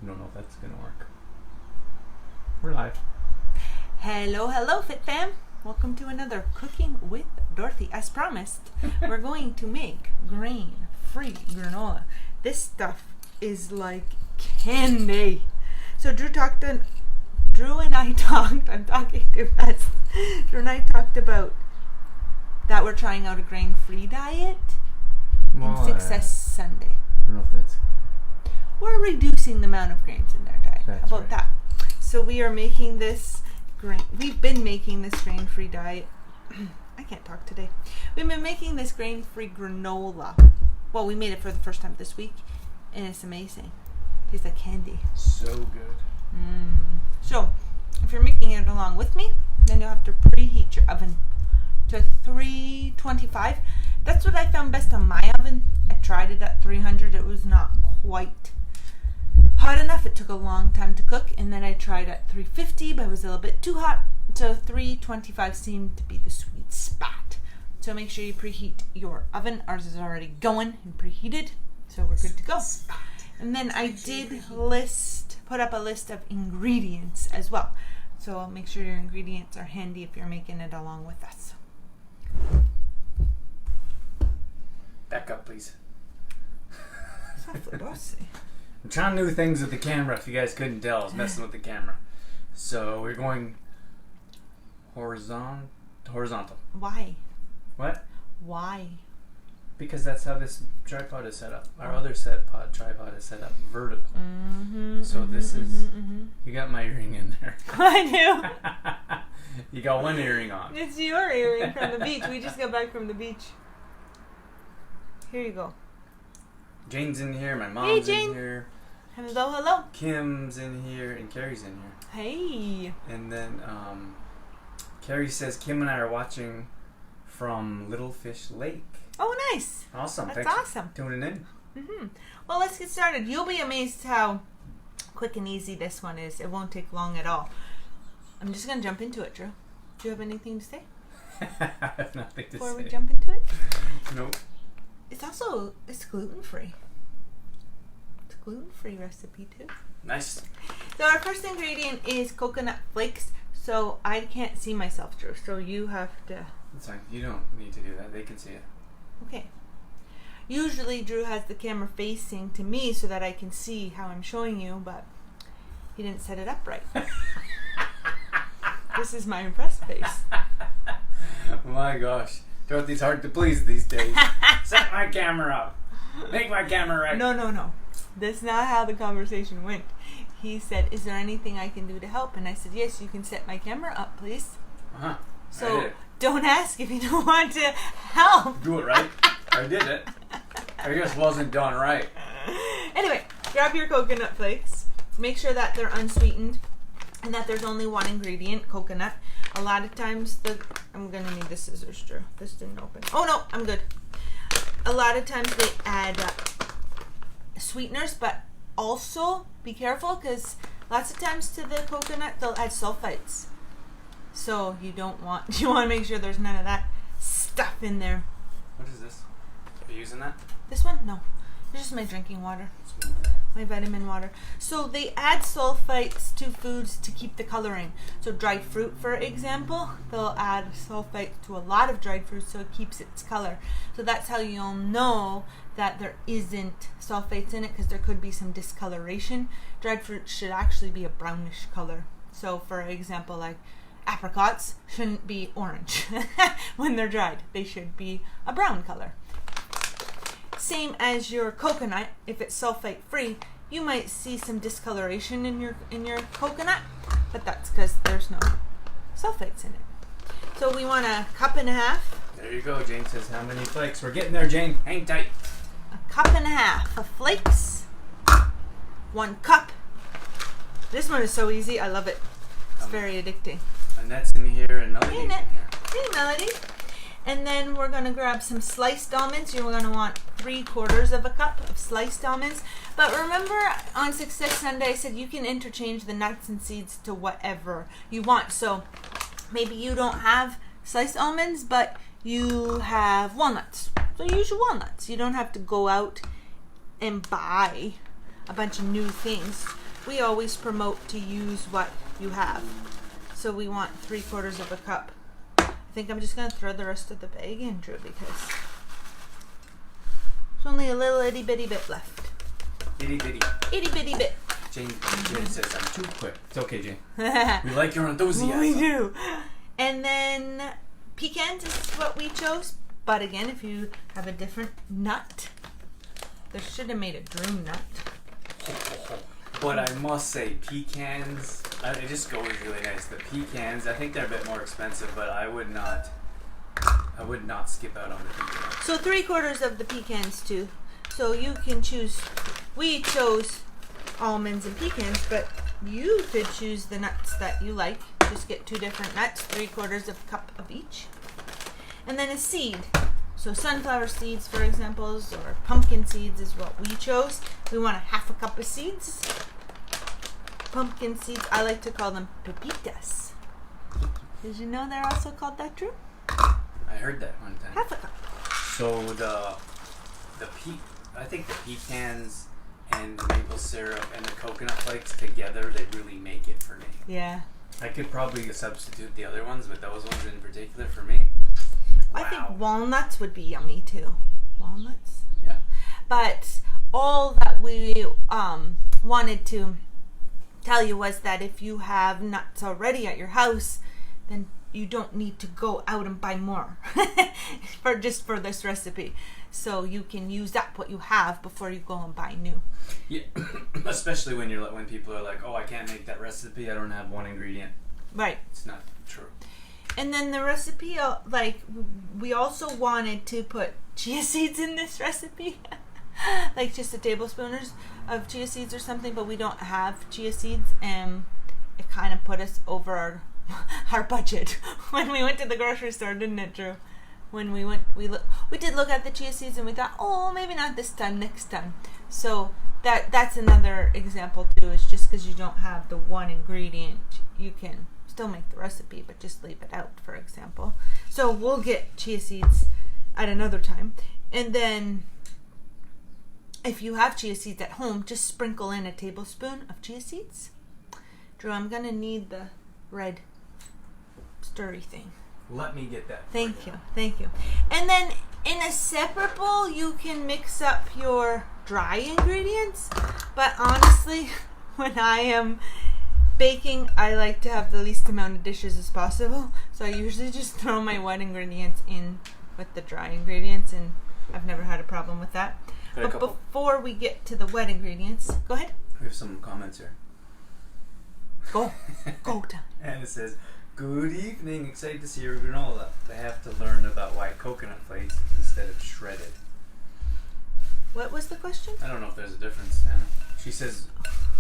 I don't know if that's gonna work. We're live. Hello, Fit Fam. Welcome to another Cooking with Dorothy. As promised, we're going to make grain-free granola. This stuff is like candy. So Drew and I talked, I'm talking too fast. Drew and I talked about that we're trying out a grain-free diet in Success Sunday. I don't know if that's... We're reducing the amount of grains in our diet. That's How about right. that? So we are making this we've been making this grain-free diet. I can't talk today. We've been making this grain-free granola. Well, we made it for the first time this week, and it's amazing. Tastes like candy. So good. So, if you're making it along with me, then you'll have to preheat your oven to 325. That's what I found best on my oven. I tried it at 300. It was not quite hot enough. It took a long time to cook, and then I tried at 350, but it was a little bit too hot. So 325 seemed to be the sweet spot. So make sure you preheat your oven. Ours is already going and preheated, so we're good to go. And then I did put up a list of ingredients as well. So make sure your ingredients are handy if you're making it along with us. Back up, please. Bossy. I'm trying new things with the camera. If you guys couldn't tell, I was messing with the camera. So we're going horizontal. Why? What? Why? Because that's how this tripod is set up. Our other tripod is set up vertical. So this is... You got my earring in there. I do. You got one earring on. It's your earring from the beach. We just got back from the beach. Here you go. Jane's in here. My mom's Jane. in here. Hello. Kim's in here. And Carrie's in here. Hey. And then Carrie says Kim and I are watching from Little Fish Lake. Oh, nice. Awesome. That's Thanks awesome. for tuning in. Well, let's get started. You'll be amazed how quick and easy this one is. It won't take long at all. I'm just going to jump into it, Drew. Do you have anything to say I have nothing to before say. we jump into it? Nope. It's gluten-free. It's a gluten-free recipe, too. Nice. So our first ingredient is coconut flakes. So I can't see myself, Drew. So you have to... That's fine. You don't need to do that. They can see it. Okay. Usually Drew has the camera facing to me so that I can see how I'm showing you, but he didn't set it up right. This is my impressed face. My gosh. Dorothy's hard to please these days. Set my camera up. Make my camera right. No. That's not how the conversation went. He said, "Is there anything I can do to help?" And I said, "Yes, you can set my camera up, please." Uh-huh. So don't ask if you don't want to help. Do it right. I did it. I just wasn't done right. Anyway, grab your coconut flakes. Make sure that they're unsweetened and that there's only one ingredient, coconut. A lot of times, I'm going to need the scissors, Drew. This didn't open. Oh, no, I'm good. A lot of times they add sweeteners, but also be careful because lots of times to the coconut, they'll add sulfites. So you want to make sure there's none of that stuff in there. What is this? Are you using that? This one? No. It's just my drinking water. My vitamin water. So they add sulfites to foods to keep the coloring. So dried fruit, for example, they'll add sulfite to a lot of dried fruit so it keeps its color. So that's how you'll know that there isn't sulfites in it because there could be some discoloration. Dried fruit should actually be a brownish color. So for example, like apricots shouldn't be orange when they're dried. They should be a brown color. Same as your coconut, if it's sulfite free, you might see some discoloration in your coconut, but that's because there's no sulfites in it. So we want a cup and a half. There you go. Jane says, how many flakes? We're getting there, Jane. Hang tight. A cup and a half of flakes. 1 cup. This one is so easy. I love it. It's very addicting. Annette's in here and Melody's in Annette. here. Hey, Melody. And then we're going to grab some sliced almonds. You're going to want 3/4 of a cup of sliced almonds. But remember on Success Sunday, I said you can interchange the nuts and seeds to whatever you want. So maybe you don't have sliced almonds, but you have walnuts. So use your walnuts. You don't have to go out and buy a bunch of new things. we always promote to use what you have. So we want 3/4 of a cup. I think I'm just going to throw the rest of the bag in, Drew, because there's only a little itty bitty bit left. Itty bitty. Itty bitty bit. Jane says I'm too quick. It's okay, Jane. We like your enthusiasm. We do. And then pecans is what we chose. But again, if you have a different nut, they should have made a Drew nut. But I must say, pecans, it just goes really nice. The pecans, I think they're a bit more expensive, but I would not skip out on the pecans. So 3/4 of the pecans too. So you can choose. We chose almonds and pecans, but you could choose the nuts that you like. Just get 2 different nuts, 3/4 of a cup of each. And then a seed. So sunflower seeds, for example, or pumpkin seeds is what we chose. We want a 1/2 cup of seeds. Pumpkin seeds, I like to call them pepitas. Did you know they're also called that, Drew? I heard that one time. 1/2 cup. So I think the pecans and the maple syrup and the coconut flakes together, they really make it for me. Yeah. I could probably substitute the other ones, but those ones in particular for me. I think walnuts would be yummy too. Walnuts? Yeah. But all that we wanted to tell you was that if you have nuts already at your house, then you don't need to go out and buy more for this recipe. So you can use up what you have before you go and buy new. Yeah, especially when people are like, "Oh, I can't make that recipe. I don't have one ingredient." Right. It's not true. And then the recipe, we also wanted to put chia seeds in this recipe, like just a tablespoon of chia seeds or something. But we don't have chia seeds, and it kind of put us over our budget when we went to the grocery store, didn't it, Drew? When we went, we did look at the chia seeds and we thought, oh, maybe not this time, next time. So that's another example too. Is just because you don't have the one ingredient, you can still make the recipe, but just leave it out, for example. So we'll get chia seeds at another time, and then if you have chia seeds at home, just sprinkle in a tablespoon of chia seeds. Drew, I'm gonna need the red stirry thing. Let me get that. Thank you. And then in a separate bowl, you can mix up your dry ingredients. But honestly, when I am baking, I like to have the least amount of dishes as possible. So I usually just throw my wet ingredients in with the dry ingredients, and I've never had a problem with that. But before we get to the wet ingredients, go ahead. We have some comments here. Go time. And it says, "Good evening, excited to see your granola. I have to learn about why coconut flakes instead of shredded." What was the question? I don't know if there's a difference, Anna. She says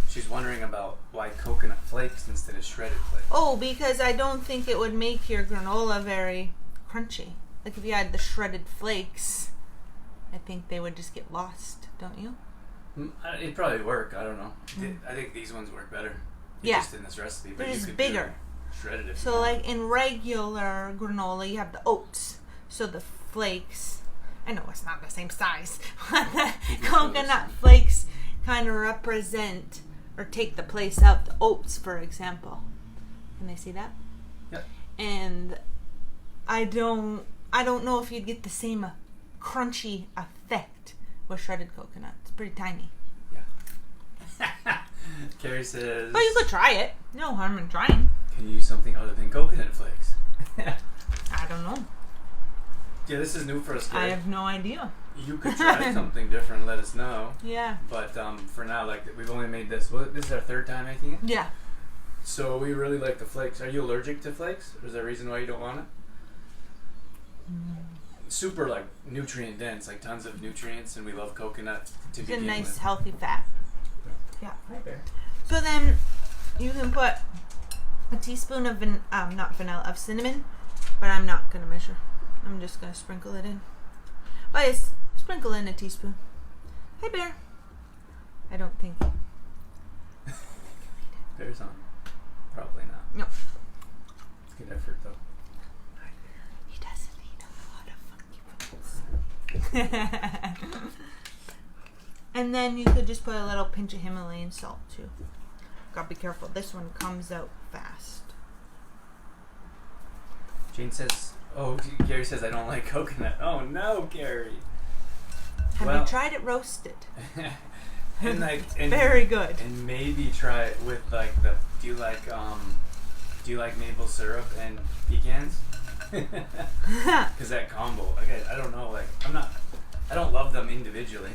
she's wondering about why coconut flakes instead of shredded flakes. Oh, because I don't think it would make your granola very crunchy. Like if you had the shredded flakes, I think they would just get lost, don't you? It'd probably work. I don't know. I think these ones work better. Yeah. Just in this recipe. But they're you just could bigger. Shredded if So you want. like in regular granola, you have the oats. So the flakes, I know it's not the same size, but the coconut flakes kind of represent or take the place of the oats, for example. Can they see that? Yep. And I don't know if you'd get the same crunchy effect with shredded coconut. It's pretty tiny. Yeah. Carrie says, Oh, you could try it. No harm in trying. can you use something other than coconut flakes? I don't know. Yeah, this is new for us, Carrie. I have no idea. You could try something different, let us know. Yeah. But for now, like, we've only made this. Well, this is our 3rd time making it. Yeah. So we really like the flakes. Are you allergic to flakes? Or is there a reason why you don't want it? Super, like, nutrient dense, like tons of nutrients, and we love coconut to It's a begin nice with. healthy fat. Yeah. Okay. So then you can put a teaspoon of not vanilla, of cinnamon, but I'm not gonna measure. I'm just gonna sprinkle it in. But it's sprinkle in a teaspoon. Hi, Bear. I don't think. Bear's on. Probably not. No. It's good effort, though. He doesn't eat a lot of funky foods. And then you could just put a little pinch of Himalayan salt too. gotta be careful. This one comes out fast. Jane says, oh, Gary says, I don't like coconut. Oh no, Gary. Have you tried it roasted? and very good. And maybe try it with like do you like maple syrup and pecans? Because that combo, I don't know, like I don't love them individually,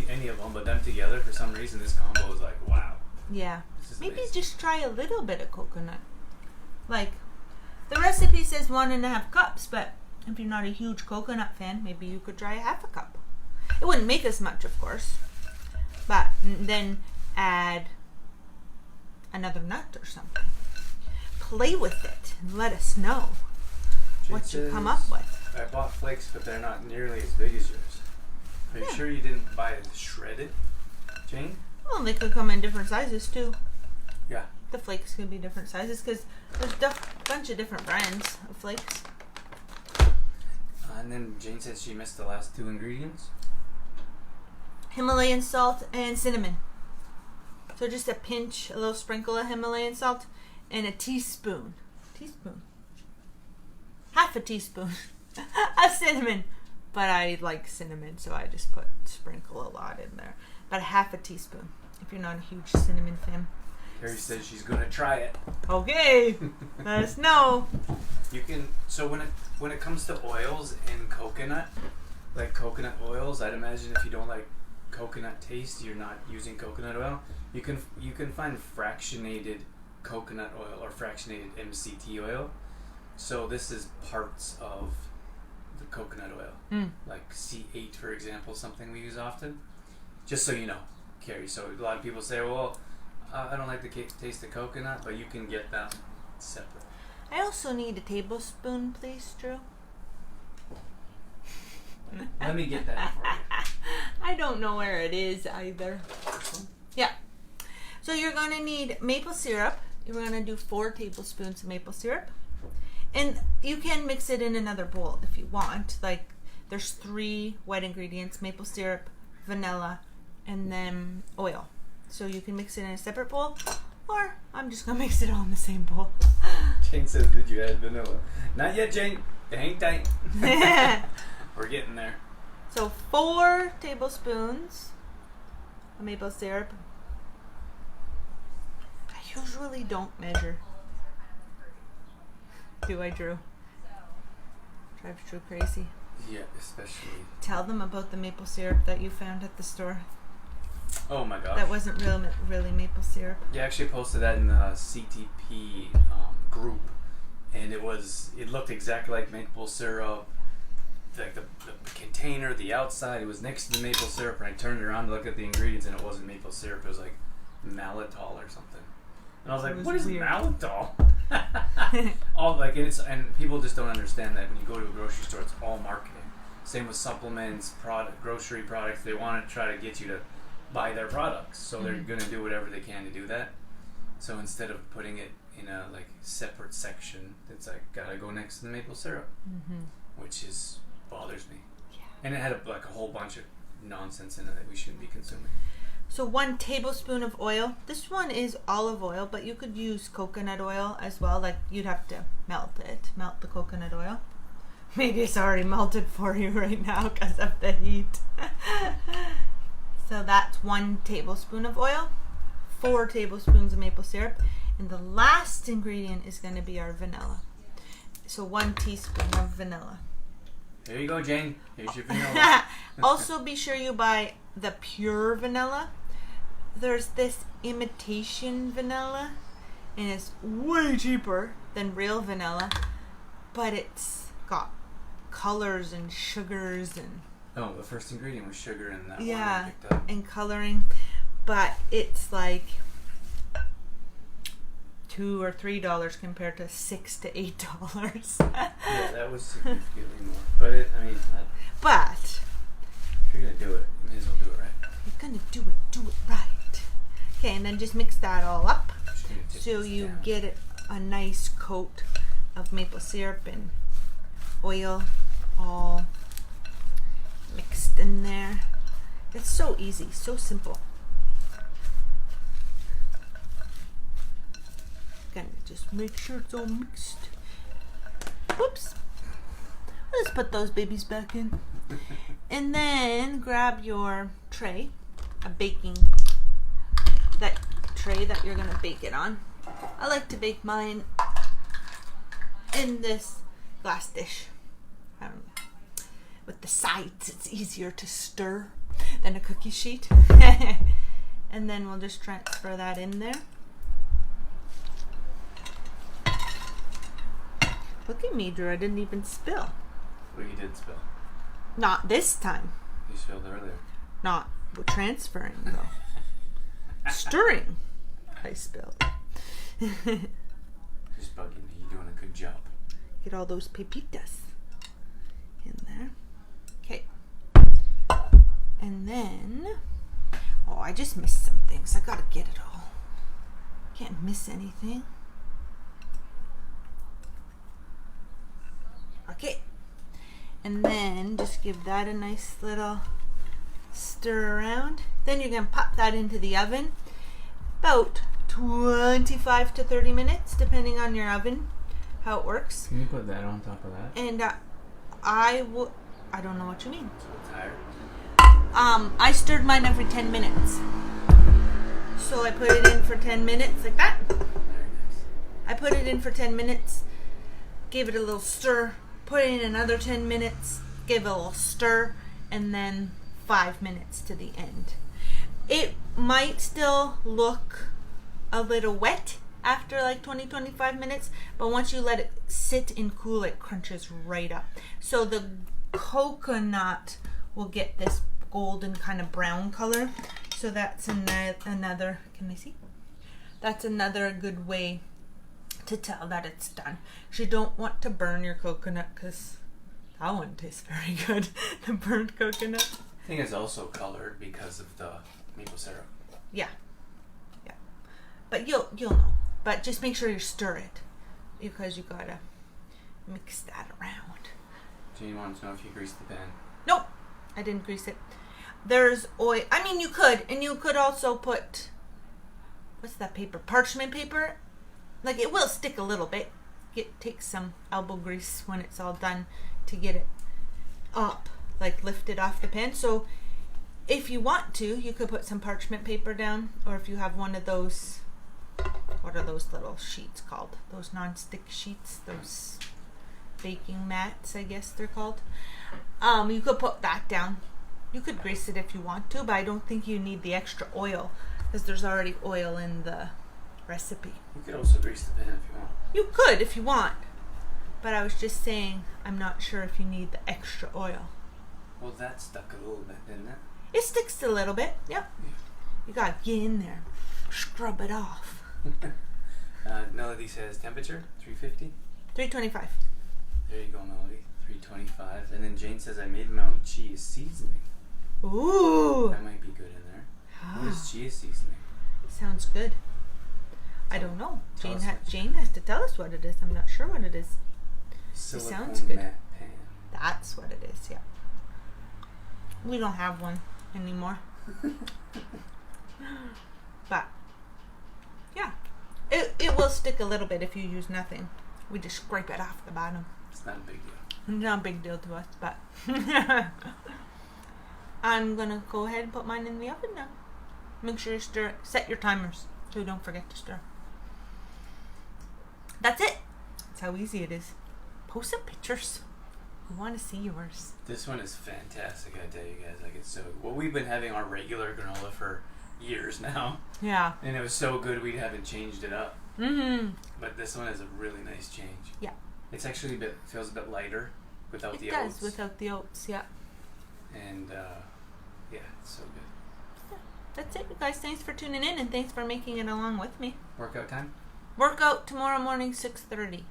any of them, but them together for some reason, this combo is like, wow. Yeah. Maybe amazing. just try a little bit of coconut. Like, the recipe says 1.5 cups, but if you're not a huge coconut fan, maybe you could try 1/2 cup. It wouldn't make as much, of course, but then add another nut or something. Play with it and let us know what you come up with. I bought flakes, but they're not nearly as big as yours. Are you sure you didn't buy it shredded, Jane? Well, they could come in different sizes too. Yeah. The flakes could be different sizes because there's a bunch of different brands of flakes. And then Jane said she missed the last 2 ingredients. Himalayan salt and cinnamon. So just a pinch, a little sprinkle of Himalayan salt, and a teaspoon. 1/2 teaspoon of cinnamon. But I like cinnamon, so I just sprinkle a lot in there. About 1/2 teaspoon, if you're not a huge cinnamon fan. Carrie says she's gonna try it. Okay, let us know. You can. So when it comes to oils and coconut, like coconut oils, I'd imagine if you don't like coconut taste, you're not using coconut oil. You can find fractionated coconut oil or fractionated MCT oil. So this is parts of the coconut oil, like C8, for example, something we use often. Just so you know, Carrie. So a lot of people say, well, I don't like the taste of coconut, but you can get them separate. I also need a tablespoon, please, Drew. Let me get that for you. I don't know where it is either. Yeah. So you're going to need maple syrup. You're going to do 4 tablespoons of maple syrup. And you can mix it in another bowl if you want. Like, there's 3 wet ingredients: maple syrup, vanilla, and then oil. So you can mix it in a separate bowl, or I'm just going to mix it all in the same bowl. Jane says, did you add vanilla? Not yet, Jane. Hang tight. We're getting there. So 4 tablespoons of maple syrup. I usually don't measure. Do I, Drew? Drives Drew crazy. Yeah, especially. Tell them about the maple syrup that you found at the store. Oh my gosh. That wasn't really maple syrup. You actually posted that in the CTP group, and it looked exactly like maple syrup. Like the container, the outside, it was next to the maple syrup, and I turned around to look at the ingredients, and it wasn't maple syrup. It was like maltol or something. And I was like, "What is weird. maltol?" All like and people just don't understand that when you go to a grocery store, it's all marketing. Same with supplements, grocery products. They want to try to get you to buy their products, so they're going to do whatever they can to do that. So instead of putting it in a like separate section, it's like gotta go next to the maple syrup, which bothers me. Yeah. And it had a whole bunch of nonsense in it that we shouldn't be consuming. So 1 tablespoon of oil. This one is olive oil, but you could use coconut oil as well. Like, you'd have to melt the coconut oil. Maybe it's already melted for you right now because of the heat. So that's 1 tablespoon of oil, 4 tablespoons of maple syrup, and the last ingredient is going to be our vanilla. So 1 teaspoon of vanilla. There you go, Jane. Here's your vanilla. Also, be sure you buy the pure vanilla. There's this imitation vanilla, and it's way cheaper than real vanilla, but it's got colors and sugars and the first ingredient was sugar in that one yeah, I picked up. and coloring, but it's like $2 or $3 compared to $6 to $8. Yeah, that was significantly more. But but if you're gonna do it, you may as well do it right. you're gonna do it right. Okay, and then just mix that all up so you down. get a nice coat of maple syrup and oil all mixed in there. It's so easy, so simple. Gonna just make sure it's all mixed. Whoops. Let's put those babies back in. And then grab your tray, that tray that you're gonna bake it on. I like to bake mine in this glass dish. With the sides, it's easier to stir than a cookie sheet. And then we'll just transfer that in there. Look at me, Drew. I didn't even spill. Well, you did spill. Not this time. You spilled earlier. Not transferring, though. Stirring. I spilled. Just bugging me. You're doing a good job. Get all those pepitas in there. Okay. And then, oh, I just missed some things. I gotta get it all. Can't miss anything. Okay. And then just give that a nice little stir around. Then you're gonna pop that into the oven. About 25 to 30 minutes, depending on your oven, how it works. Can you put that on top of that? And I don't know what you mean. So tired. I stirred mine every 10 minutes. So I put it in for 10 minutes like that. Very nice. I put it in for 10 minutes, gave it a little stir, put it in another 10 minutes, give it a little stir, and then 5 minutes to the end. It might still look a little wet after like 20-25 minutes, but once you let it sit and cool, it crunches right up. So the coconut will get this golden kind of brown color. So that's another, can I see? That's another good way to tell that it's done. You don't want to burn your coconut because that one tastes very good. The burnt coconut. I think it's also colored because of the maple syrup. Yeah. Yeah. But you'll know. But just make sure you stir it because you gotta mix that around. Do you want to know if you greased the pan? Nope. I didn't grease it. There's oil. I mean, you could. And you could also put, what's that paper? Parchment paper. Like, it will stick a little bit. Take some elbow grease when it's all done to get it up. Like, lift it off the pan. So, if you want to, you could put some parchment paper down. Or if you have one of those, what are those little sheets called? Those non-stick sheets. Those baking mats, I guess they're called. You could put that down. You could grease it if you want to, but I don't think you need the extra oil because there's already oil in the recipe. You could also grease the pan if you want. You could if you want, but I was just saying I'm not sure if you need the extra oil. Well, that stuck a little bit, didn't it? It sticks a little bit, yep. Yeah. You gotta get in there, scrub it off. Melody says temperature 350. 325. There you go, Melody. 325. And then Jane says I made my own cheese seasoning. Ooh. That might be good in there. What is cheese seasoning? Sounds good. I don't know. Tell Jane has to tell us what it is. I'm not sure what it is. Silicone sounds good. matte pan. That's what it is, yeah. We don't have one anymore. But, yeah. It will stick a little bit if you use nothing. We just scrape it off the bottom. It's not a big deal. Not a big deal to us, but I'm gonna go ahead and put mine in the oven now. Make sure you stir it. Set your timers so you don't forget to stir. That's it. That's how easy it is. Post some pictures. We want to see yours. This one is fantastic, I tell you guys. Like, it's so. Well, we've been having our regular granola for years now. Yeah. And it was so good we haven't changed it up. Mm-hmm. But this one is a really nice change. Yeah. It's actually feels a bit lighter without the oats. It does, oats. without the oats, yeah. And, yeah, it's so good. Yeah. That's it, you guys. Thanks for tuning in, and thanks for making it along with me. Workout time? Workout tomorrow morning, 6:30.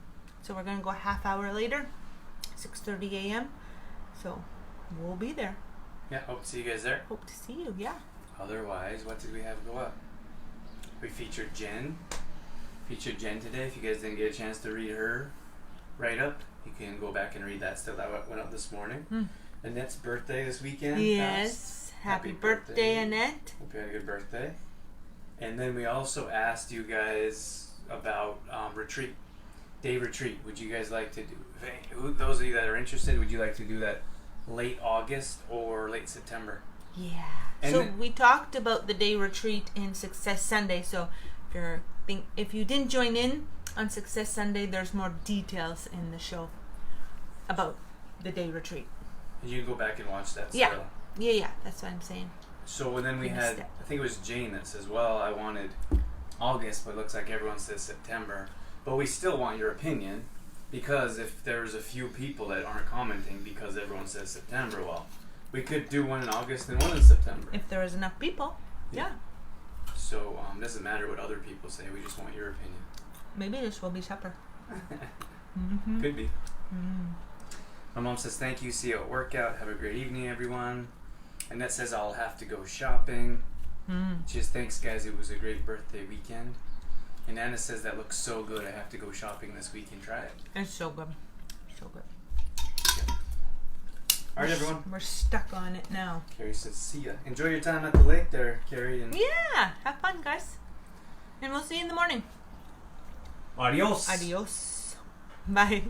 So we're going to go a half hour later, 6:30 a.m. So we'll be there. Yeah, hope to see you guys there. Hope to see you, yeah. Otherwise, what did we have go up? We featured Jen. Featured Jen today. If you guys didn't get a chance to read her write-up, you can go back and read that stuff that went up this morning. Annette's birthday this weekend. Yes. Happy birthday, Annette. Hope you had a good birthday. And then we also asked you guys about retreat, day retreat. Would you guys like to do? Those of you that are interested, would you like to do that late August or late September? Yeah. And so we talked about the day retreat in Success Sunday. So if you didn't join in on Success Sunday, there's more details in the show about the day retreat. You can go back and watch that. Yeah. Still. Yeah. That's what I'm saying. So then we had, I think it was Jane that says, well, I wanted August, but it looks like everyone says September. But we still want your opinion, because if there's a few people that aren't commenting because everyone says September, well, we could do one in August and one in September. If there is enough people, yeah. So it doesn't matter what other people say, we just want your opinion. Maybe this will be supper. Could be. My mom says, thank you, see you at workout, have a great evening, everyone. Annette says, I'll have to go shopping. She says, thanks guys, it was a great birthday weekend. And Anna says, that looks so good, I have to go shopping this week and try it. It's so good. So good. Yeah. Alright everyone. We're stuck on it now. Carrie says, see ya. Enjoy your time at the lake there, Carrie. And yeah, have fun guys. And we'll see you in the morning. Adios. Adios. Bye.